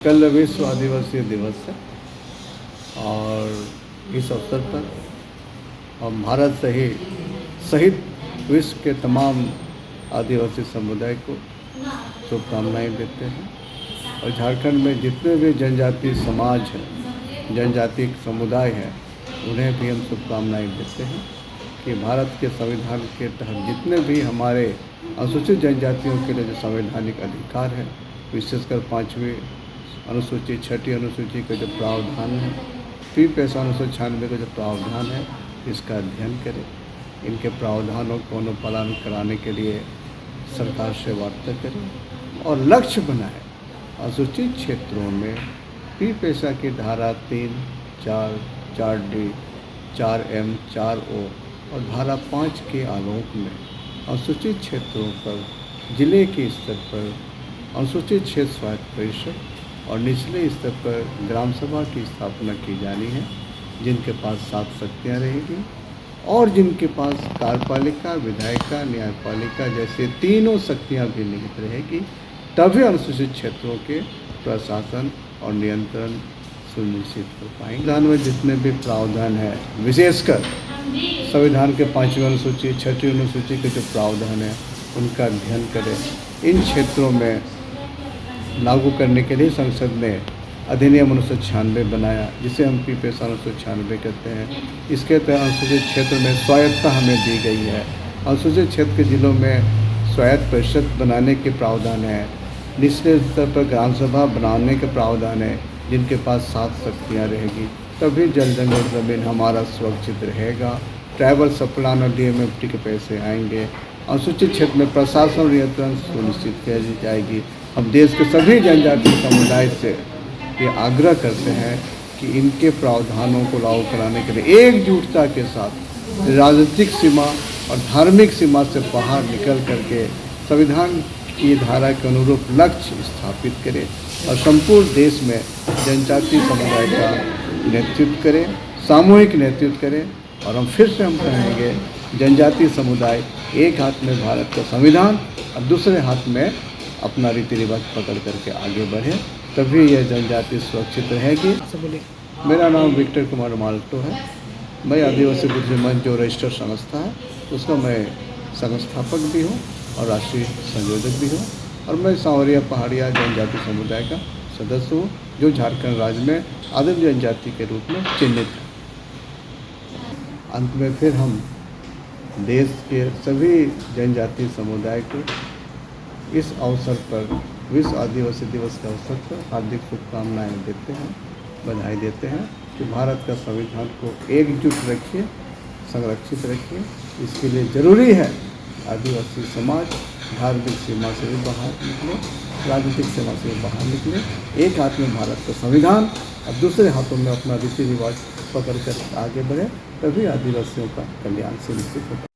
कल विश्व आदिवासी दिवस है और इस अवसर पर हम भारत सहित विश्व के तमाम आदिवासी समुदाय को शुभकामनाएं देते हैं। और झारखंड में जितने भी जनजातीय समाज हैं, जनजातीय समुदाय हैं, उन्हें भी हम शुभकामनाएं देते हैं कि भारत के संविधान के तहत जितने भी हमारे अनुसूचित जनजातियों के लिए जो संवैधानिक अधिकार है, विशेषकर 5वीं अनुसूची, 6ठी अनुसूची का जो प्रावधान है, फी पैसा 1996 का जो प्रावधान है, इसका अध्ययन करें। इनके प्रावधानों को अनुपालन कराने के लिए सरकार से वार्ता करें और लक्ष्य बनाएं। अनुसूचित क्षेत्रों में फी पैसा की धारा 3, 4, 4D, 4M, 4O और धारा 5 के आलोक में अनुसूचित क्षेत्रों पर जिले के स्तर पर अनुसूचित क्षेत्र स्वायत्त परिषद और निचले स्तर पर ग्राम सभा की स्थापना की जानी है, जिनके पास 7 शक्तियाँ रहेगी और जिनके पास कार्यपालिका, विधायिका, न्यायपालिका जैसे तीनों शक्तियाँ भी निहित रहेगी। तभी अनुसूचित क्षेत्रों के प्रशासन और नियंत्रण सुनिश्चित हो पाएंगे। संविधान में जितने भी प्रावधान है, विशेषकर संविधान के 5वीं अनुसूची, 6ठी अनुसूची के जो प्रावधान है, उनका अध्ययन करें। इन क्षेत्रों में लागू करने के लिए संसद ने अधिनियम 1996 बनाया, जिसे हम फी पैसा 1996 कहते हैं। इसके तहत अनुसूचित क्षेत्र में स्वायत्तता हमें दी गई है। अनुसूचित क्षेत्र के जिलों में स्वायत्त परिषद बनाने के प्रावधान है। निचले स्तर पर ग्राम सभा बनाने के प्रावधान है, जिनके पास 7 शक्तियाँ रहेगी। तभी जल जंगल ज़मीन हमारा सुरक्षित रहेगा। ट्राइबल सप्लान और DMFT के पैसे आएंगे। अनुसूचित क्षेत्र में प्रशासन और नियंत्रण सुनिश्चित की जाएगी। हम देश के सभी जनजातीय समुदाय से ये आग्रह करते हैं कि इनके प्रावधानों को लागू कराने के लिए एकजुटता के साथ राजनीतिक सीमा और धार्मिक सीमा से बाहर निकल करके संविधान की धारा के अनुरूप लक्ष्य स्थापित करें और संपूर्ण देश में जनजातीय समुदाय का नेतृत्व करें, सामूहिक नेतृत्व करें। और हम फिर से कहेंगे, जनजातीय समुदाय एक हाथ में भारत का संविधान और दूसरे हाथ में अपना रीति रिवाज पकड़ करके आगे बढ़े, तभी यह जनजाति सुरक्षित रहेगी। मेरा नाम विक्टर कुमार माल्टो है। मैं आदिवासी बुद्धि मंच जो रजिस्टर्ड संस्था है, उसका मैं संस्थापक भी हूँ और राष्ट्रीय संयोजक भी हूँ। और मैं सांवरिया पहाड़िया जनजाति समुदाय का सदस्य हूँ, जो झारखंड राज्य में आदिम जनजाति के रूप में चिन्हित है। अंत में फिर हम देश के सभी जनजातीय समुदाय को इस अवसर पर, विश्व आदिवासी दिवस के अवसर पर हार्दिक शुभकामनाएं देते हैं, बधाई देते हैं कि भारत का संविधान को एकजुट रखिए, संरक्षित रखिए। इसके लिए ज़रूरी है आदिवासी समाज धार्मिक सीमा से भी बाहर निकले, राजनीतिक सीमा से भी बाहर निकले। एक हाथ में भारत का संविधान और दूसरे हाथों में अपना रीति रिवाज पकड़ कर आगे बढ़े, तभी आदिवासियों का कल्याण सुनिश्चित होगा।